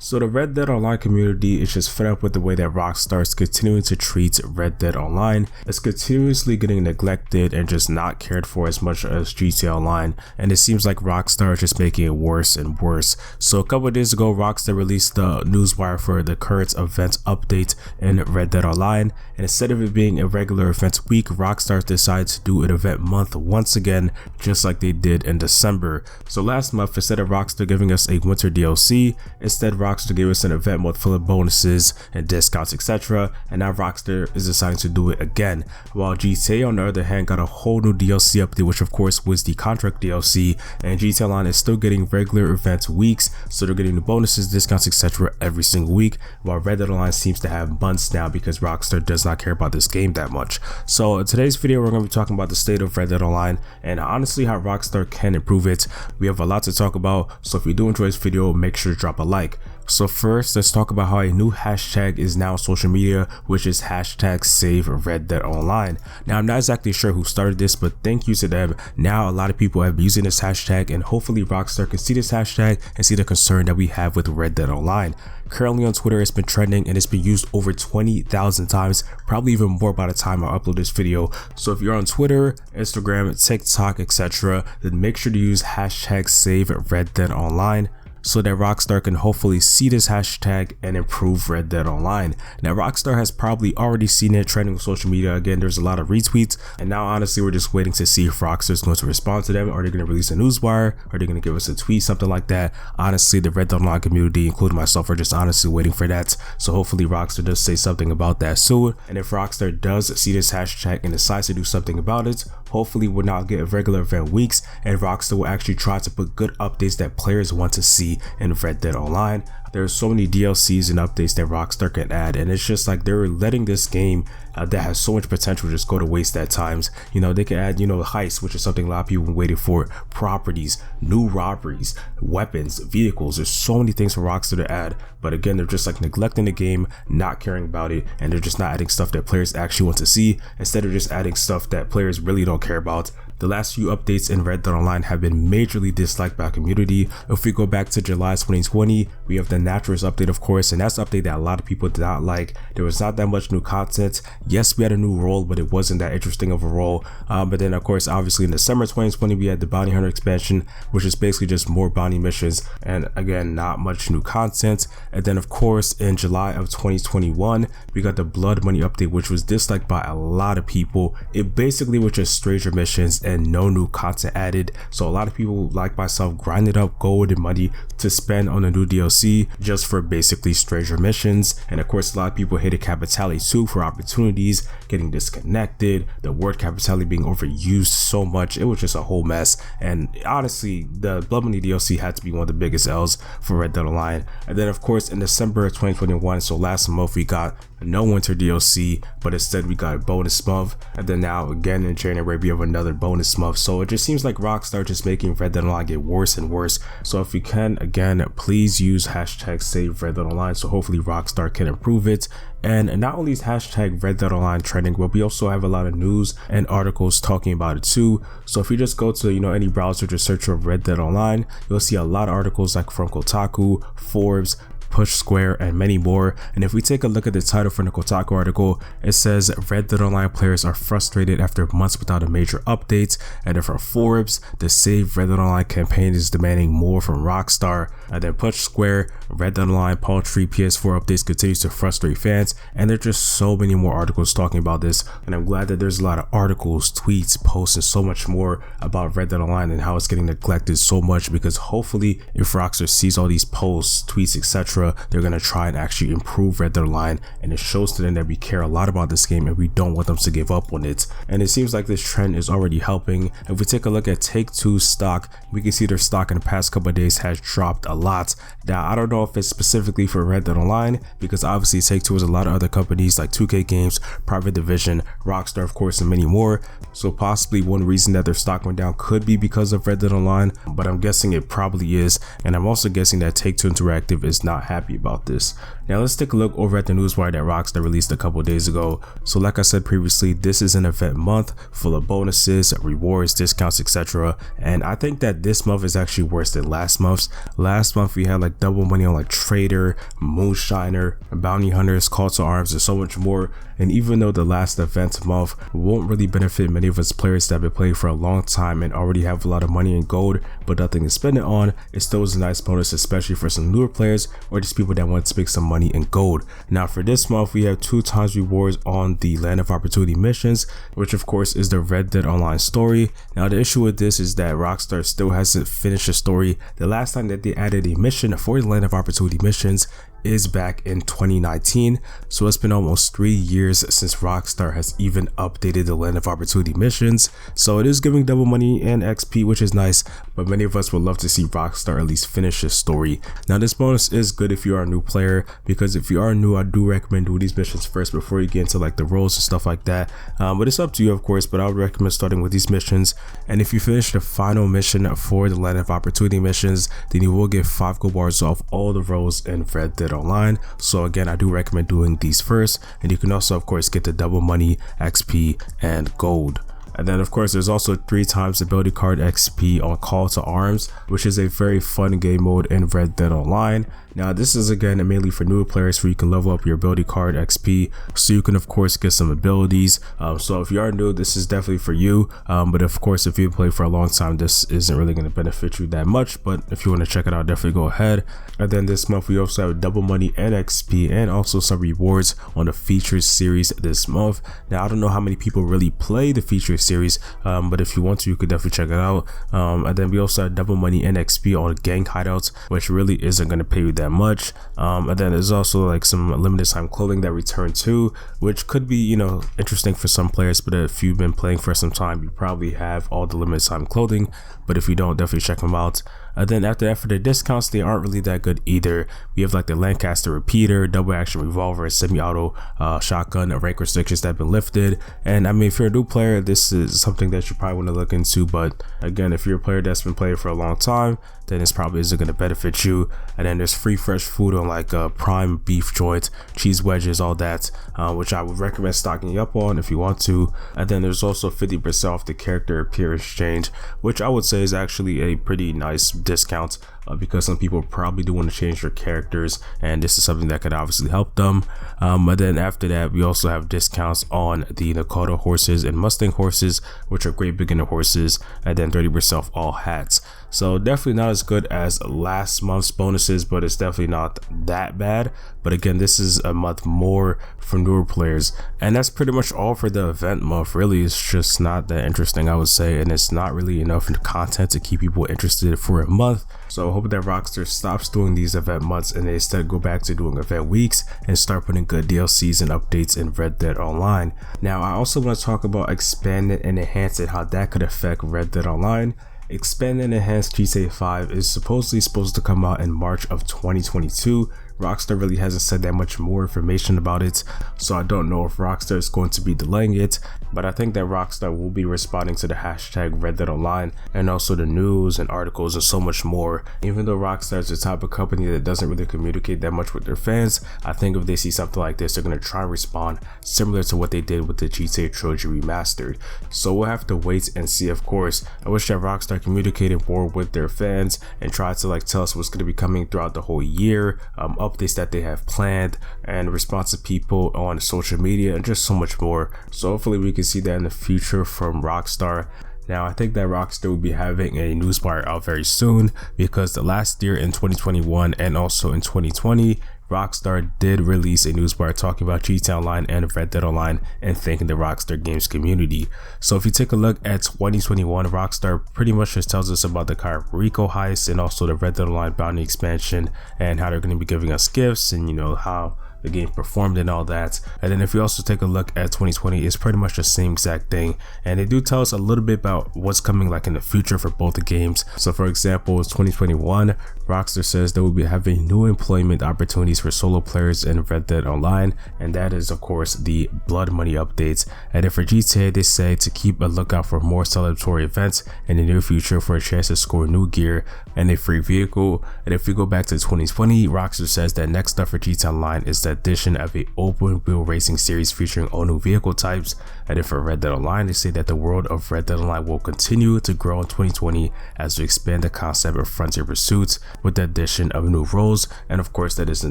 So the Red Dead Online community is just fed up with the way that Rockstar is continuing to treat Red Dead Online. It's continuously getting neglected and just not cared for as much as GTA Online, and it seems like Rockstar is just making it worse and worse. So a couple of days ago, Rockstar released the newswire for the current event update in Red Dead Online, and instead of it being a regular event week, Rockstar decided to do an event month once again, just like they did in December. So last month, instead of Rockstar giving us a winter DLC, instead Rockstar gave us an event month full of bonuses and discounts, etc. And now Rockstar is deciding to do it again. While GTA on the other hand got a whole new DLC update, which of course was the contract DLC, and GTA Online is still getting regular event weeks, so they're getting the bonuses, discounts, etc. every single week, while Red Dead Online seems to have months now because Rockstar does not care about this game that much. So in today's video, we're going to be talking about the state of Red Dead Online and honestly how Rockstar can improve it. We have a lot to talk about, so if you do enjoy this video, make sure to drop a like. So first, let's talk about how a new hashtag is now on social media, which is hashtag Save Red Dead Online. Now, I'm not exactly sure who started this, but thank you to them. Now, a lot of people have been using this hashtag, and hopefully Rockstar can see this hashtag and see the concern that we have with Red Dead Online. Currently on Twitter, it's been trending and it's been used over 20,000 times, probably even more by the time I upload this video. So if you're on Twitter, Instagram, TikTok, etc., then make sure to use hashtag Save Red Dead Online, so that Rockstar can hopefully see this hashtag and improve Red Dead Online. Now, Rockstar has probably already seen it trending on social media. Again, there's a lot of retweets, and now honestly we're just waiting to see if Rockstar is going to respond to them. Are they going to release a newswire? Are they going to give us a tweet, something like that? Honestly, the Red Dead Online community, including myself, are just honestly waiting for that. So hopefully Rockstar does say something about that soon, and if Rockstar does see this hashtag and decides to do something about it, hopefully we'll not get regular event weeks, and Rockstar will actually try to put good updates that players want to see in Red Dead Online. There's so many DLCs and updates that Rockstar can add, and it's just like they're letting this game that has so much potential just go to waste at times. You know, they can add, heist, which is something a lot of people have been waiting for, properties, new robberies, weapons, vehicles. There's so many things for Rockstar to add, but again, they're just like neglecting the game, not caring about it, and they're just not adding stuff that players actually want to see, instead of just adding stuff that players really don't care about. The last few updates in Red Dead Online have been majorly disliked by the community. If we go back to July 2020, we have the Naturals update, of course, and that's an update that a lot of people did not like. There was not that much new content. Yes, we had a new role, but it wasn't that interesting of a role. But then, of course, obviously in December 2020, we had the Bounty Hunter expansion, which is basically just more bounty missions, and again, not much new content. And then, of course, in July of 2021, we got the Blood Money update, which was disliked by a lot of people. It basically was just stranger missions and no new content added, so a lot of people like myself grinded up gold and money to spend on a new DLC just for basically stranger missions. And of course, a lot of people hated Capitality too for opportunities getting disconnected, the word Capitality being overused so much. It was just a whole mess, and honestly the Blood Money DLC had to be one of the biggest L's for Red Dead Online. And then of course in December of 2021, so last month, we got no winter DLC, but instead we got a bonus month, and then now again in January we have another bonus month. So it just seems like Rockstar just making Red Dead Online get worse and worse. So if you can, again, please use hashtag Save Red Dead Online, so hopefully Rockstar can improve it. And not only is hashtag Red Dead Online trending, but we also have a lot of news and articles talking about it too. So if you just go to any browser, just search for Red Dead Online, you'll see a lot of articles like from Kotaku, Forbes, Push Square, and many more. And if we take a look at the title for the Kotaku article, it says Red Dead Online players are frustrated after months without a major update. And then from Forbes, the Save Red Dead Online campaign is demanding more from Rockstar. And then Push Square, Red Dead Online paltry PS4 updates continues to frustrate fans. And there's just so many more articles talking about this, and I'm glad that there's a lot of articles, tweets, posts, and so much more about Red Dead Online and how it's getting neglected so much, because hopefully if Rockstar sees all these posts, tweets, etc., they're going to try and actually improve Red Dead Online, and it shows to them that we care a lot about this game and we don't want them to give up on it. And it seems like this trend is already helping. If we take a look at Take-Two's stock, we can see their stock in the past couple of days has dropped a lot. Now, I don't know if it's specifically for Red Dead Online, because obviously Take-Two has a lot of other companies like 2K Games, Private Division, Rockstar, of course, and many more. So possibly one reason that their stock went down could be because of Red Dead Online, but I'm guessing it probably is. And I'm also guessing that Take-Two Interactive is not happy about this. Now let's take a look over at the newswire that Rockstar released a couple days ago. So like I said previously, this is an event month full of bonuses, rewards, discounts, etc. And I think that this month is actually worse than last month's. Last last month we had like double money on like Trader, Moonshiner, Bounty Hunters, Call to Arms, and so much more. And even though the last event month won't really benefit many of us players that have been playing for a long time and already have a lot of money in gold but nothing to spend it on, it still is a nice bonus, especially for some newer players or just people that want to make some money in gold. Now for this month we have 2 times rewards on the Land of Opportunity missions, which of course is the Red Dead Online story. Now the issue with this is that Rockstar still hasn't finished the story. The last time that they added a mission for the Land of Opportunity missions is back in 2019, so it's been almost 3 years since Rockstar has even updated the Land of Opportunity missions. So it is giving double money and XP, which is nice, but many of us would love to see Rockstar at least finish this story. Now this bonus is good if you are a new player, because if you are new, I do recommend doing these missions first before you get into like the roles and stuff like that, but it's up to you of course, but I would recommend starting with these missions. And if you finish the final mission for the Land of Opportunity missions, then you will get 5 gold bars off all the roles in Red Dead Online. So again, I do recommend doing these first, and you can also of course get the double money, XP, and gold. And then of course there's also 3 times ability card XP on Call to Arms, which is a very fun game mode in Red Dead Online. Now this is again mainly for newer players, where you can level up your ability card XP so you can of course get some abilities. So if you are new, this is definitely for you, but of course if you play for a long time, this isn't really going to benefit you that much. But if you want to check it out, definitely go ahead. And then this month we also have double money and XP, and also some rewards on the features series this month. Now I don't know how many people really play the features series, but if you want to, you could definitely check it out. And then we also have double money and XP on gang hideouts, which really isn't going to pay you that much. And then there's also like some limited time clothing that return too, which could be, you know, interesting for some players. But if you've been playing for some time, you probably have all the limited time clothing, but if you don't, definitely check them out. And then after that, for the discounts, they aren't really that good either. We have like the Lancaster repeater, double action revolver, semi-auto shotgun, rank restrictions that have been lifted. And I mean, if you're a new player, this is something that you probably want to look into. But again, if you're a player that's been playing for a long time, then this probably isn't going to benefit you. And then there's free fresh food on like prime beef joints, cheese wedges, all that, which I would recommend stocking up on if you want to. And then there's also 50% off the character appearance exchange, which I would say is actually a pretty nice discount, because some people probably do want to change their characters, and this is something that could obviously help them. But then after that, we also have discounts on the Nakota horses and Mustang horses, which are great beginner horses, and then 30% off all hats. So definitely not as good as last month's bonuses, but it's definitely not that bad. But again, this is a month more for newer players, and that's pretty much all for the event month. Really, it's just not that interesting, I would say, and it's not really enough content to keep people interested for a month. So I hope that Rockstar stops doing these event months and they instead go back to doing event weeks and start putting good DLCs and updates in Red Dead Online. Now I also want to talk about expanded and enhanced and how that could affect Red Dead Online. Expanded and enhanced GTA 5 is supposed to come out in March of 2022. Rockstar really hasn't said that much more information about it, so I don't know if Rockstar is going to be delaying it, but I think that Rockstar will be responding to the hashtag Red Dead Online and also the news and articles and so much more. Even though Rockstar is the type of company that doesn't really communicate that much with their fans, I think if they see something like this, they're going to try and respond similar to what they did with the GTA Trilogy Remastered. So we'll have to wait and see. Of course, I wish that Rockstar communicated more with their fans and tried to like tell us what's going to be coming throughout the whole year, updates that they have planned, and response to people on social media, and just so much more. So hopefully we can see that in the future from Rockstar. Now I think that Rockstar will be having a news wire out very soon, because the last year in 2021 and also in 2020, Rockstar did release a newswire talking about GTA Online and Red Dead Online and thanking the Rockstar Games community. So if you take a look at 2021, Rockstar pretty much just tells us about the Cairo Rico heist and also the Red Dead Online bounty expansion and how they're going to be giving us gifts and, you know, how the game performed and all that. And then if you also take a look at 2020, it's pretty much the same exact thing, and they do tell us a little bit about what's coming like in the future for both the games. So for example, 2021, Rockstar says they will be having new employment opportunities for solo players in Red Dead Online, and that is of course the blood money updates. And then for GTA, they say to keep a lookout for more celebratory events in the near future for a chance to score new gear and a free vehicle. And if we go back to 2020, Rockstar says that next up for GTA Online is the addition of a open wheel racing series featuring all new vehicle types. And then for Red Dead Online, they say that the world of Red Dead Online will continue to grow in 2020 as we expand the concept of frontier pursuits. with the addition of new roles, and of course that is the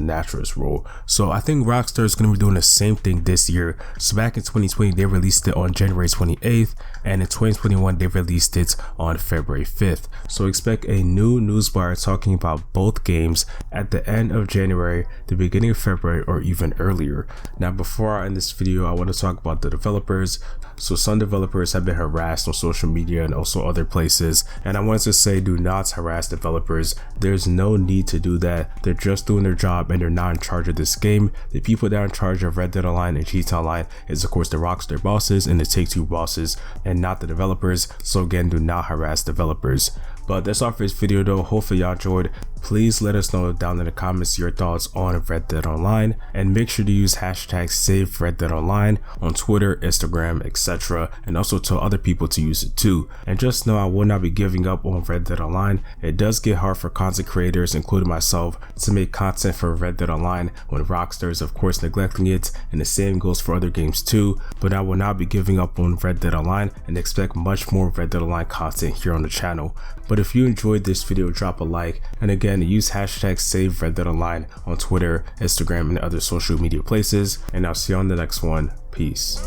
naturalist role. So I think Rockstar is going to be doing the same thing this year. So back in 2020 they released it on January 28th, and in 2021 they released it on February 5th. So expect a new news bar talking about both games at the end of January, the beginning of February, or even earlier. Now before I end this video, I want to talk about the developers. So some developers have been harassed on social media and also other places, and I wanted to say, do not harass developers. There's no need to do that. They're just doing their job and they're not in charge of this game. The people that are in charge of Red Dead Online and GTA Online is of course the Rockstar bosses and the Take-Two bosses, and not the developers. So again, do not harass developers. But that's all for this video though. Hopefully y'all enjoyed. Please let us know down in the comments your thoughts on Red Dead Online, and make sure to use hashtag #SaveRedDeadOnline on Twitter, Instagram, etc., and also tell other people to use it too. And just know I will not be giving up on Red Dead Online. It does get hard for content creators, including myself, to make content for Red Dead Online when Rockstar is of course neglecting it, and the same goes for other games too. But I will not be giving up on Red Dead Online and expect much more Red Dead Online content here on the channel. But if you enjoyed this video, drop a like, and again use hashtag #SaveRedDeadOnline on Twitter, Instagram, and other social media places. And I'll see you on the next one. Peace.